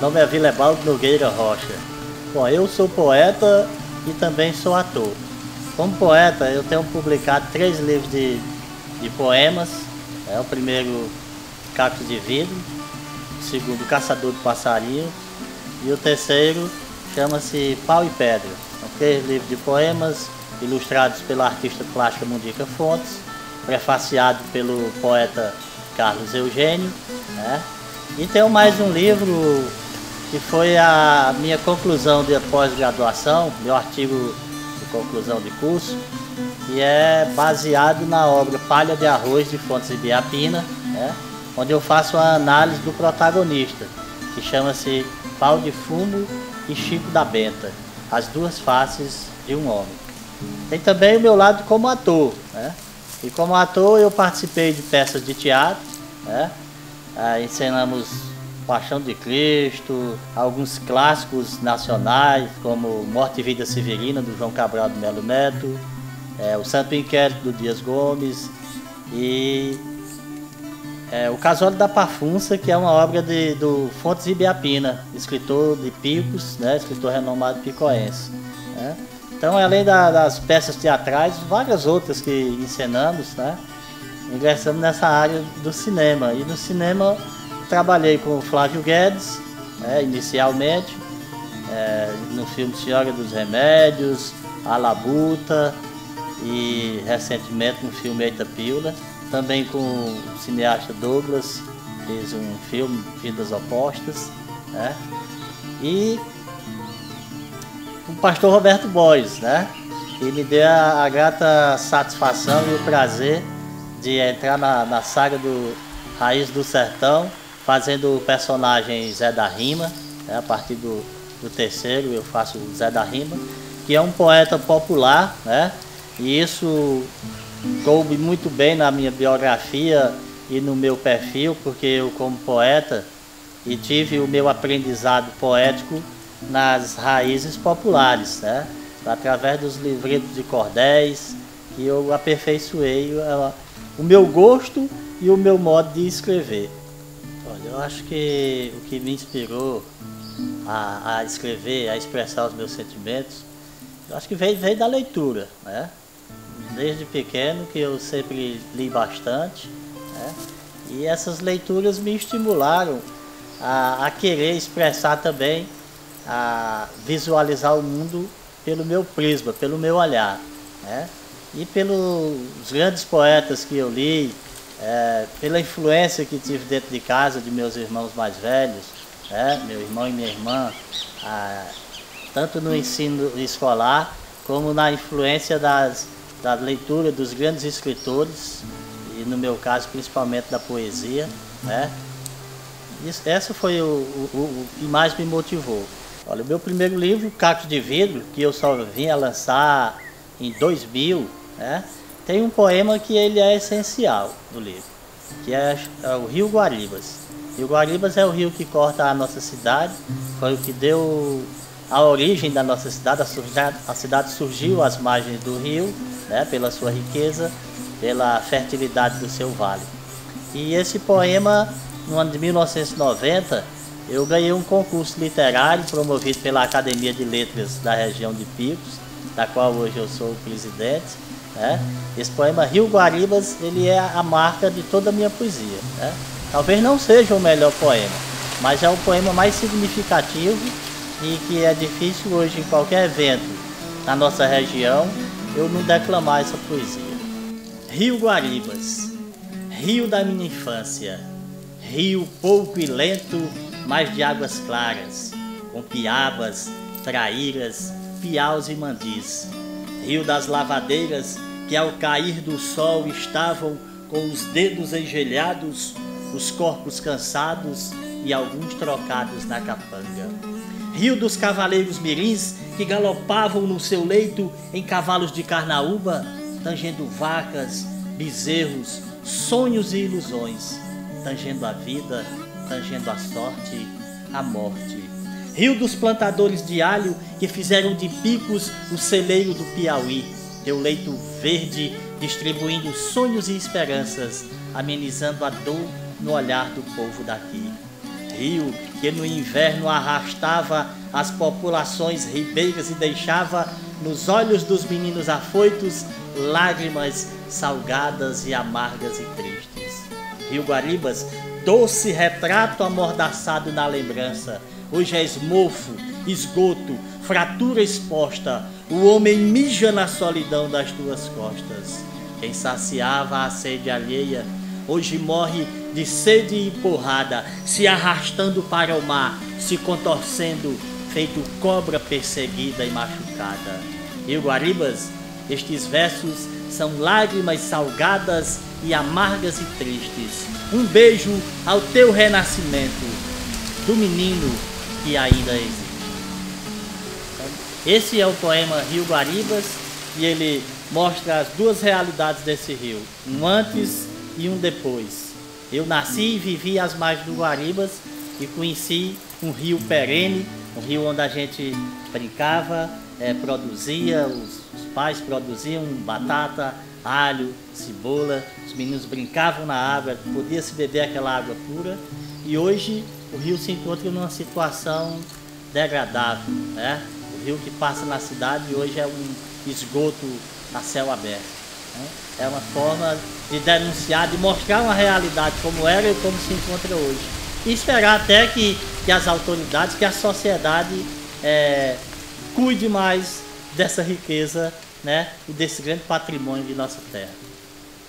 nome é Vilebaldo Nogueira Rocha. Bom, eu sou poeta e também sou ator. Como poeta, eu tenho publicado 3 livros de poemas. O primeiro, Cacos de Vidro, o segundo, Caçador de Passarinho, e o terceiro chama-se Pau e Pedra. São 3 livros de poemas ilustrados pela artista plástica Mundica Fontes, prefaciado pelo poeta Carlos Eugênio, né? E tenho mais um livro que foi a minha conclusão de pós-graduação, meu artigo de conclusão de curso, que é baseado na obra Palha de Arroz de Fontes Ibiapina, né? Onde eu faço a análise do protagonista, que chama-se Pau de Fumo e Chico da Benta, as duas faces de um homem. Tem também o meu lado como ator, né? E como ator eu participei de peças de teatro, né? Encenamos Paixão de Cristo, alguns clássicos nacionais, como Morte e Vida Severina, do João Cabral de Melo Neto, o Santo Inquérito, do Dias Gomes, e o Casório da Pafunça, que é uma obra do Fontes Ibiapina, escritor de Picos, né? Escritor renomado picoense, né? Então, além das peças teatrais, várias outras que encenamos, né? Ingressamos nessa área do cinema. E no cinema trabalhei com o Flávio Guedes, inicialmente, no filme Senhora dos Remédios, A Labuta, e recentemente no filme Eita Pílula. Também com o cineasta Douglas, fez um filme Vidas Opostas, né? E o pastor Roberto Bois, né? Que me deu a grata satisfação e o prazer de entrar na saga do Raiz do Sertão, fazendo o personagem Zé da Rima, né? A partir do terceiro eu faço o Zé da Rima, que é um poeta popular, né? E isso coube muito bem na minha biografia e no meu perfil, porque eu, como poeta, e tive o meu aprendizado poético nas raízes populares, né? Através dos livretos de cordéis, que eu aperfeiçoei o meu gosto e o meu modo de escrever. Olha, eu acho que o que me inspirou a escrever, a expressar os meus sentimentos, eu acho que veio da leitura, né? Desde pequeno que eu sempre li bastante, né? E essas leituras me estimularam a querer expressar também, a visualizar o mundo pelo meu prisma, pelo meu olhar, né? E pelos grandes poetas que eu li, pela influência que tive dentro de casa de meus irmãos mais velhos, né? Meu irmão e minha irmã, tanto no ensino escolar como na influência da leitura dos grandes escritores, e no meu caso principalmente da poesia, né? Essa foi o que mais me motivou. Olha, o meu primeiro livro, Cacos de Vidro, que eu só vim a lançar em 2000, né? Tem um poema que ele é essencial no livro, que é o Rio Guaribas. O Rio Guaribas é o rio que corta a nossa cidade, foi o que deu a origem da nossa cidade. A cidade surgiu às margens do rio, né, pela sua riqueza, pela fertilidade do seu vale. E esse poema, no ano de 1990, eu ganhei um concurso literário promovido pela Academia de Letras da região de Picos, da qual hoje eu sou o presidente, né? Esse poema Rio Guaribas, ele é a marca de toda a minha poesia, né? Talvez não seja o melhor poema, mas é o poema mais significativo e que é difícil hoje em qualquer evento na nossa região eu não declamar essa poesia. Rio Guaribas, rio da minha infância, rio pouco e lento, mas de águas claras, com piabas, traíras, piaus e mandis. Rio das lavadeiras que ao cair do sol estavam com os dedos engelhados, os corpos cansados e alguns trocados na capanga. Rio dos cavaleiros mirins que galopavam no seu leito em cavalos de carnaúba, tangendo vacas, bezerros, sonhos e ilusões, tangendo a vida, tangendo a sorte, a morte. Rio dos plantadores de alho que fizeram de Picos o celeiro do Piauí, teu leito verde distribuindo sonhos e esperanças, amenizando a dor no olhar do povo daqui. Rio que no inverno arrastava as populações ribeiras e deixava nos olhos dos meninos afoitos lágrimas salgadas e amargas e tristes. Rio Guaribas, doce retrato amordaçado na lembrança, hoje é esmofo, esgoto, fratura exposta, o homem mija na solidão das tuas costas. Quem saciava a sede alheia, hoje morre de sede e porrada, se arrastando para o mar, se contorcendo, feito cobra perseguida e machucada. Rio Guaribas, estes versos são lágrimas salgadas e amargas e tristes. Um beijo ao teu renascimento, do menino que ainda existe. Esse é o poema Rio Guaribas e ele mostra as duas realidades desse rio, um antes e um depois. Eu nasci e vivi às margens do Guaribas e conheci um rio perene, um rio onde a gente brincava, produzia, os pais produziam batata, alho, cebola, os meninos brincavam na água, podia-se beber aquela água pura. E hoje o rio se encontra numa situação degradável, né? O rio que passa na cidade hoje é um esgoto a céu aberto, né? É uma forma de denunciar, de mostrar uma realidade como era e como se encontra hoje. E esperar até que as autoridades, que a sociedade cuide mais dessa riqueza, né, e desse grande patrimônio de nossa terra.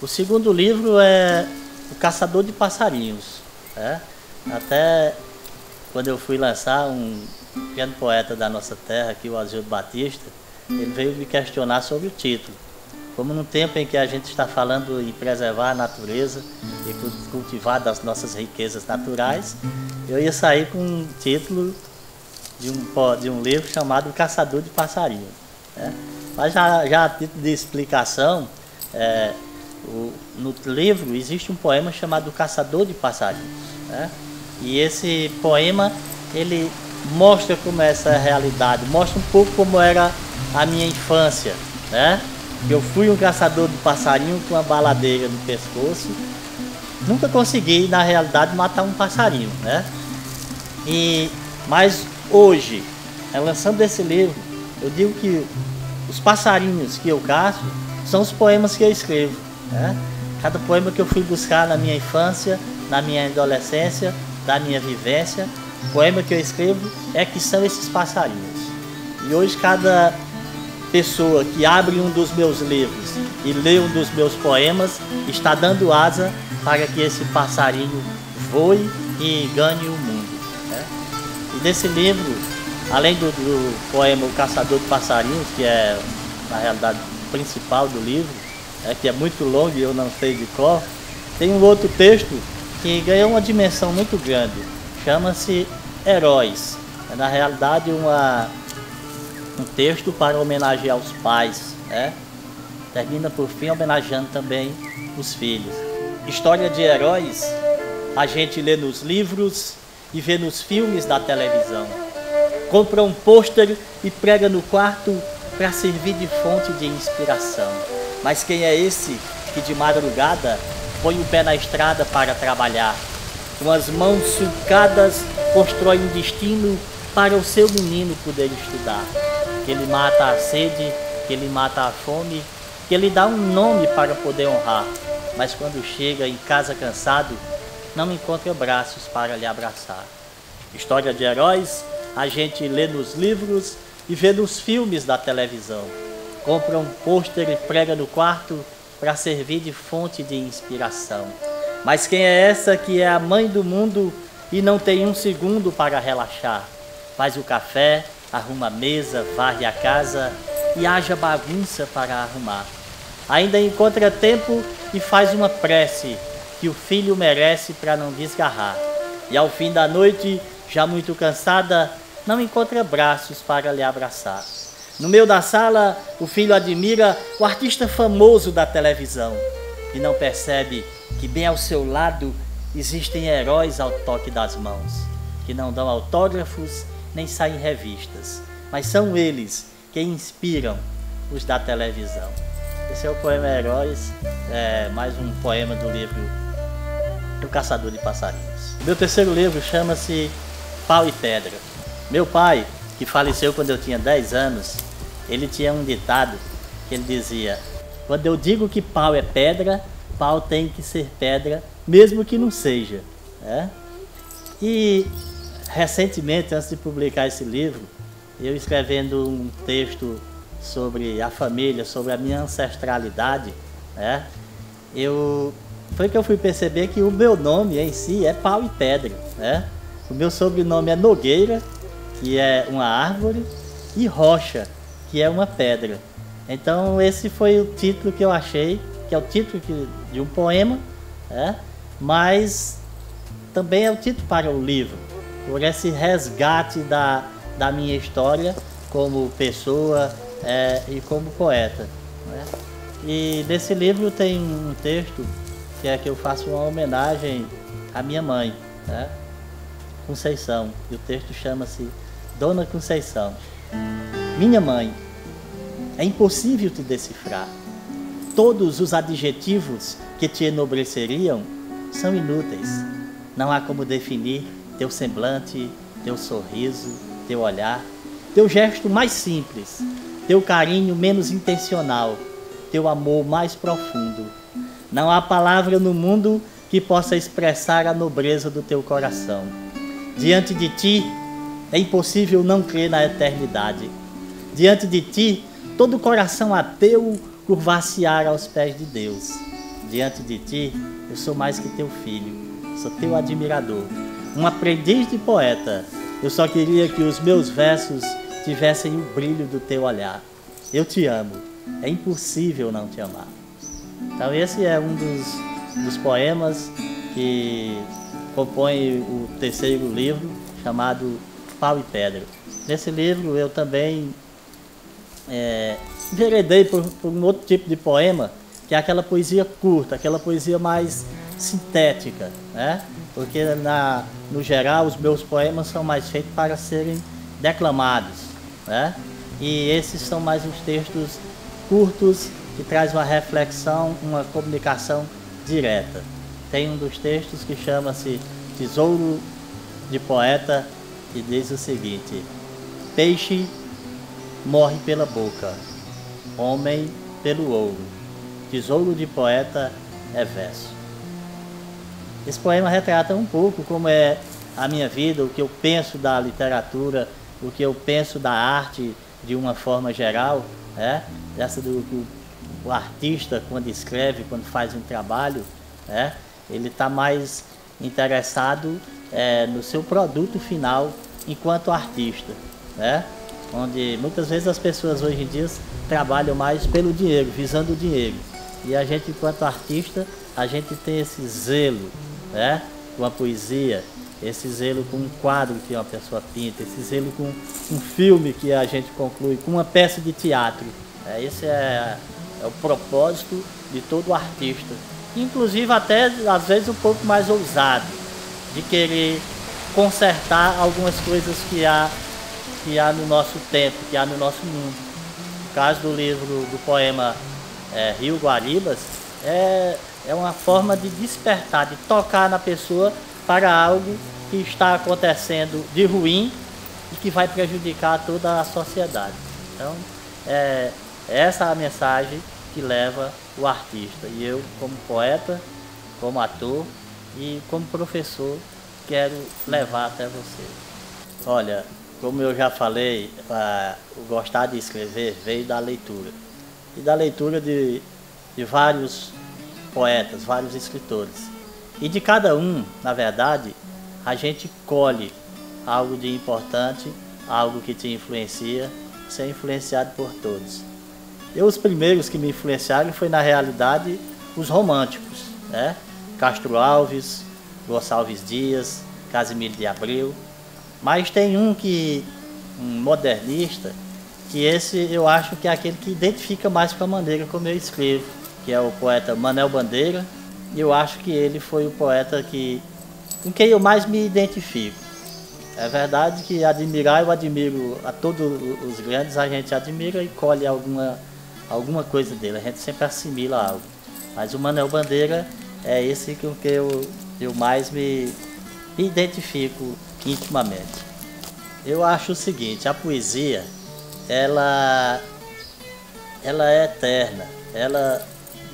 O segundo livro é O Caçador de Passarinhos. Até quando eu fui lançar, um grande poeta da nossa terra, aqui, o Azildo Batista, ele veio me questionar sobre o título. Como no tempo em que a gente está falando em preservar a natureza e cultivar das nossas riquezas naturais, eu ia sair com um título de um livro chamado O Caçador de Passarinhos, né? Mas já a título de explicação, no livro existe um poema chamado O Caçador de Passarinhos, né? E esse poema, ele mostra como é essa realidade, mostra um pouco como era a minha infância, né? Eu fui um caçador de passarinho com uma baladeira no pescoço, nunca consegui, na realidade, matar um passarinho, né? Mas hoje, lançando esse livro, eu digo que os passarinhos que eu caço são os poemas que eu escrevo, né? Cada poema que eu fui buscar na minha infância, na minha adolescência, da minha vivência, o poema que eu escrevo é que são esses passarinhos. E hoje cada pessoa que abre um dos meus livros e lê um dos meus poemas está dando asa para que esse passarinho voe e ganhe o mundo, né? E nesse livro, além do poema O Caçador de Passarinhos, que é na realidade o principal do livro, que é muito longo e eu não sei de cor, tem um outro texto que ganhou uma dimensão muito grande, chama-se Heróis. É na realidade um texto para homenagear os pais, né? Termina por fim homenageando também os filhos. História de heróis a gente lê nos livros e vê nos filmes da televisão. Compra um pôster e prega no quarto para servir de fonte de inspiração. Mas quem é esse que de madrugada põe o pé na estrada para trabalhar? Com as mãos sulcadas constrói um destino para o seu menino poder estudar. Que ele mata a sede, que ele mata a fome, que ele dá um nome para poder honrar. Mas quando chega em casa cansado, não encontra braços para lhe abraçar. História de heróis a gente lê nos livros e vê nos filmes da televisão. Compra um pôster e prega no quarto para servir de fonte de inspiração. Mas quem é essa que é a mãe do mundo e não tem um segundo para relaxar? Faz o café, arruma a mesa, varre a casa e haja bagunça para arrumar. Ainda encontra tempo e faz uma prece que o filho merece para não desgarrar. E ao fim da noite, já muito cansada, não encontra braços para lhe abraçar. No meio da sala, o filho admira o artista famoso da televisão e não percebe que bem ao seu lado existem heróis ao toque das mãos, que não dão autógrafos nem saem em revistas, mas são eles que inspiram os da televisão. Esse é o poema Heróis, mais um poema do livro O Caçador de Passarinhos. Meu terceiro livro chama-se Pau e Pedra. Meu pai, que faleceu quando eu tinha 10 anos, ele tinha um ditado que ele dizia: quando eu digo que pau é pedra, pau tem que ser pedra, mesmo que não seja. E recentemente, antes de publicar esse livro, eu escrevendo um texto sobre a família, sobre a minha ancestralidade, foi que eu fui perceber que o meu nome em si é Pau e Pedra. O meu sobrenome é Nogueira, que é uma árvore, e Rocha, que é uma pedra. Então esse foi o título que eu achei, que é o título de um poema, mas também é o título para o livro, por esse resgate da minha história como pessoa e como poeta. E nesse livro tem um texto que é que eu faço uma homenagem à minha mãe, Conceição, e o texto chama-se Dona Conceição. Minha mãe, é impossível te decifrar. Todos os adjetivos que te enobreceriam são inúteis. Não há como definir teu semblante, teu sorriso, teu olhar, teu gesto mais simples, teu carinho menos intencional, teu amor mais profundo. Não há palavra no mundo que possa expressar a nobreza do teu coração. Diante de ti, é impossível não crer na eternidade. Diante de ti, todo coração ateu curvar-se-á aos pés de Deus. Diante de ti, eu sou mais que teu filho, sou teu admirador, um aprendiz de poeta. Eu só queria que os meus versos tivessem o brilho do teu olhar. Eu te amo, é impossível não te amar. Então esse é um dos poemas que compõe o terceiro livro, chamado Pau e Pedra. Nesse livro eu também enveredei por um outro tipo de poema, que é aquela poesia curta, aquela poesia mais sintética, porque no geral os meus poemas são mais feitos para serem declamados, e esses são mais uns textos curtos que traz uma reflexão, uma comunicação direta. Tem um dos textos que chama-se Tesouro de Poeta, que diz o seguinte: peixe morre pela boca, homem pelo ouro, tesouro de poeta é verso. Esse poema retrata um pouco como é a minha vida, o que eu penso da literatura, o que eu penso da arte de uma forma geral, essa o artista, quando escreve, quando faz um trabalho, ele está mais interessado no seu produto final enquanto artista, onde muitas vezes as pessoas hoje em dia trabalham mais pelo dinheiro, visando o dinheiro, e a gente, enquanto artista, a gente tem esse zelo, com a poesia, esse zelo com um quadro que uma pessoa pinta, esse zelo com um filme que a gente conclui, com uma peça de teatro. Esse é o propósito de todo artista, inclusive até às vezes um pouco mais ousado, de querer consertar algumas coisas que há no nosso tempo, que há no nosso mundo. No caso do livro, do poema Rio Guaribas, é uma forma de despertar, de tocar na pessoa para algo que está acontecendo de ruim e que vai prejudicar toda a sociedade. Então, essa é a mensagem que leva o artista. E eu, como poeta, como ator e como professor, quero levar até você. Olha, como eu já falei, o gostar de escrever veio da leitura. E da leitura de vários poetas, vários escritores. E de cada um, na verdade, a gente colhe algo de importante, algo que te influencia, ser influenciado por todos. Os primeiros que me influenciaram foi, na realidade, os românticos, Castro Alves, Gonçalves Dias, Casimiro de Abreu. Mas tem um modernista, que esse eu acho que é aquele que identifica mais com a maneira como eu escrevo, que é o poeta Manuel Bandeira. E eu acho que ele foi o poeta com quem eu mais me identifico. É verdade que eu admiro a todos os grandes, a gente admira e colhe alguma coisa dele, a gente sempre assimila algo. Mas o Manuel Bandeira é esse com que eu mais me identifico intimamente. Eu acho o seguinte, a poesia, ela é eterna,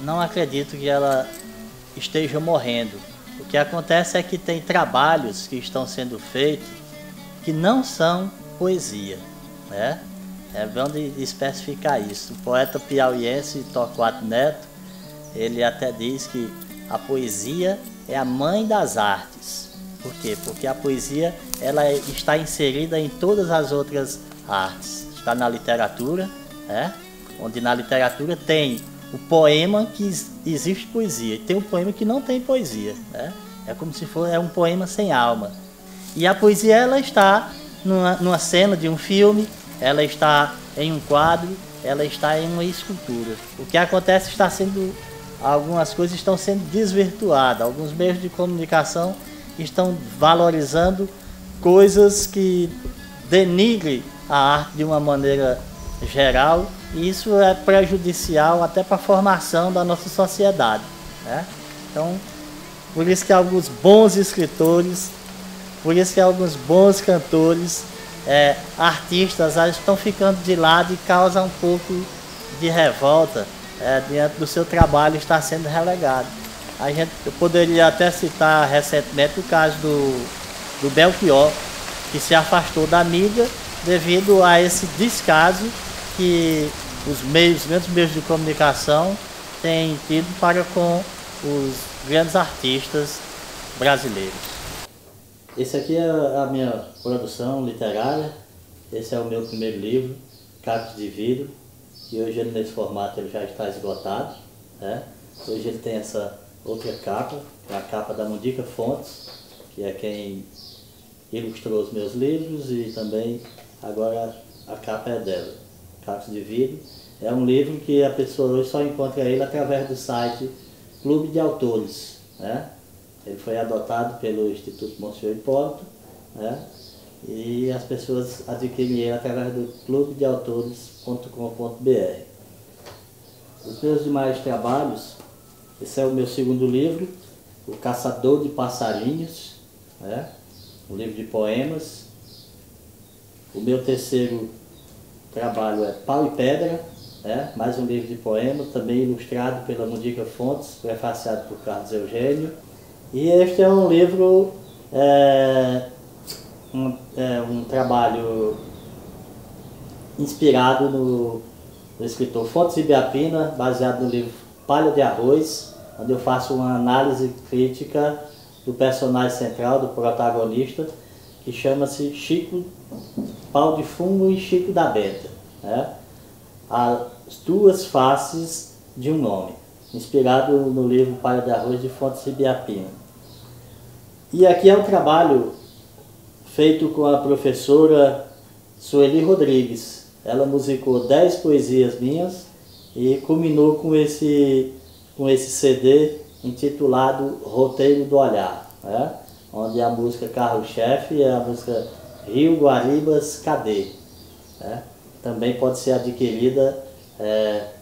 não acredito que ela esteja morrendo. O que acontece é que tem trabalhos que estão sendo feitos que não são poesia, né? É bom de especificar isso. O poeta piauiense Torquato Neto, ele até diz que a poesia é a mãe das artes. Por quê? Porque a poesia ela está inserida em todas as outras artes. Está na literatura, né? Onde na literatura tem o poema que existe poesia, e tem um poema que não tem poesia, né? É como se fosse um poema sem alma. E a poesia ela está numa cena de um filme, ela está em um quadro, ela está em uma escultura. O que acontece está sendo, algumas coisas estão sendo desvirtuadas, alguns meios de comunicação estão valorizando coisas que denigrem a arte de uma maneira geral, e isso é prejudicial até para a formação da nossa sociedade, né? Então, por isso que alguns bons escritores, por isso que alguns bons cantores, artistas estão ficando de lado e causam um pouco de revolta diante do seu trabalho estar sendo relegado. Eu poderia até citar recentemente o caso do Belchior, que se afastou da mídia devido a esse descaso que os grandes meios de comunicação têm tido para com os grandes artistas brasileiros. Esse aqui é a minha produção literária, esse é o meu primeiro livro, Cacos de Vidro, e hoje ele nesse formato ele já está esgotado, né? Hoje ele tem essa outra capa, que é a capa da Mundica Fontes, que é quem ilustrou os meus livros, e também agora a capa é dela. Cacos de Vidro é um livro que a pessoa hoje só encontra ele através do site Clube de Autores, né? Ele foi adotado pelo Instituto Monsenhor Hipólito, né? E as pessoas adquirem ele através do clubedeautores.com.br. Os meus demais trabalhos, esse é o meu segundo livro, O Caçador de Passarinhos, né? Um livro de poemas. O meu terceiro trabalho é Pau e Pedra, né? Mais um livro de poemas, também ilustrado pela Mundica Fontes, prefaciado por Carlos Eugênio. E este é um livro, um trabalho inspirado no escritor Fontes Ibiapina, baseado no livro Palha de Arroz, onde eu faço uma análise crítica do personagem central, do protagonista, que chama-se Chico Pau de Fumo e Chico da Benta, né? As duas faces de um nome, inspirado no livro Palha de Arroz de Fontes Ibiapina. E aqui é um trabalho feito com a professora Sueli Rodrigues. Ela musicou 10 poesias minhas e culminou com esse CD intitulado Roteiro do Olhar, né? Onde a música carro-chefe é a música Rio Guaribas Cadê, né? Também pode ser adquirida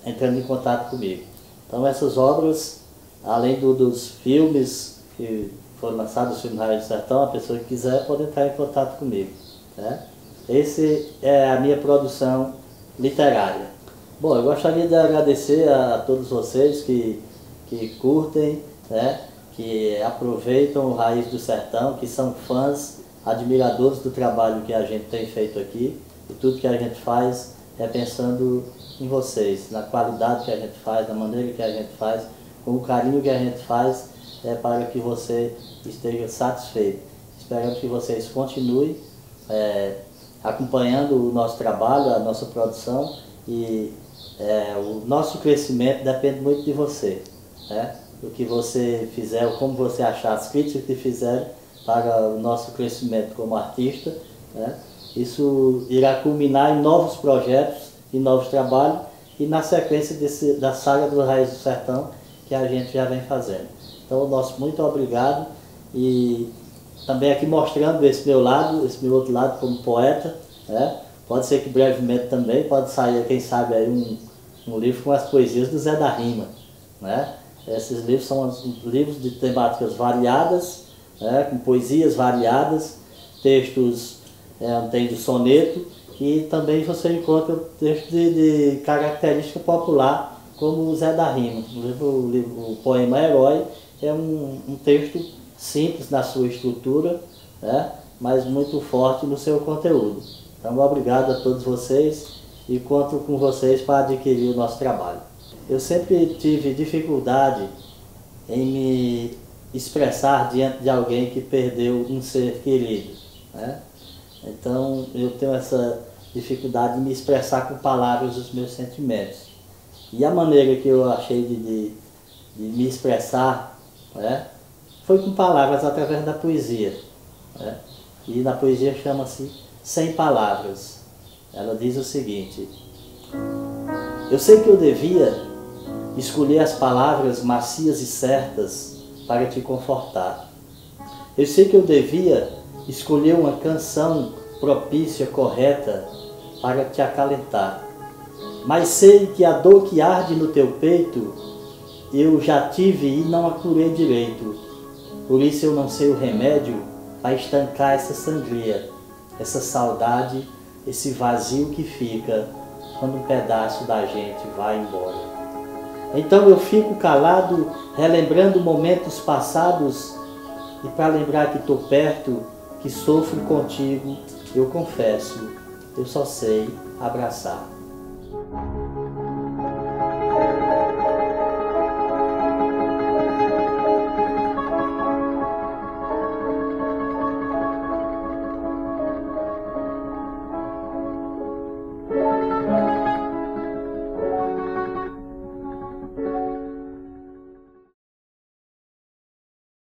entrando em contato comigo. Então essas obras, além dos filmes que foram lançados, o filme Raio do Sertão, a pessoa que quiser pode entrar em contato comigo, né? Esse é a minha produção literária. Bom, eu gostaria de agradecer a todos vocês que curtem, né? Que aproveitam o Raiz do Sertão, que são fãs, admiradores do trabalho que a gente tem feito aqui, e tudo que a gente faz é pensando em vocês, na qualidade que a gente faz, na maneira que a gente faz, com o carinho que a gente faz, para que você esteja satisfeito. Esperamos que vocês continuem acompanhando o nosso trabalho, a nossa produção, e o nosso crescimento depende muito de você, né? O que você fizer, como você achar, as críticas que fizer para o nosso crescimento como artista, né? Isso irá culminar em novos projetos e novos trabalhos, e na sequência da saga do Raiz do Sertão que a gente já vem fazendo. Então, nosso muito obrigado, e também aqui mostrando esse meu lado, esse meu outro lado como poeta, né? Pode ser que brevemente também pode sair, quem sabe, aí um livro com as poesias do Zé da Rima, né? Esses livros são livros de temáticas variadas, né? Com poesias variadas, textos, um texto de soneto, e também você encontra textos de característica popular, como o Zé da Rima. O poema Herói é um texto simples na sua estrutura, né, mas muito forte no seu conteúdo. Então, obrigado a todos vocês e conto com vocês para adquirir o nosso trabalho. Eu sempre tive dificuldade em me expressar diante de alguém que perdeu um ser querido, né? Então eu tenho essa dificuldade de me expressar com palavras os meus sentimentos. E a maneira que eu achei de me expressar, né, foi com palavras através da poesia, né? E na poesia chama-se Sem Palavras. Ela diz o seguinte: eu sei que eu devia escolher as palavras macias e certas para te confortar. Eu sei que eu devia escolher uma canção propícia, correta, para te acalentar. Mas sei que a dor que arde no teu peito, eu já tive e não a curei direito. Por isso eu não sei o remédio para estancar essa sangria, essa saudade, esse vazio que fica quando um pedaço da gente vai embora. Então eu fico calado, relembrando momentos passados, e para lembrar que estou perto, que sofro contigo, eu confesso, eu só sei abraçar.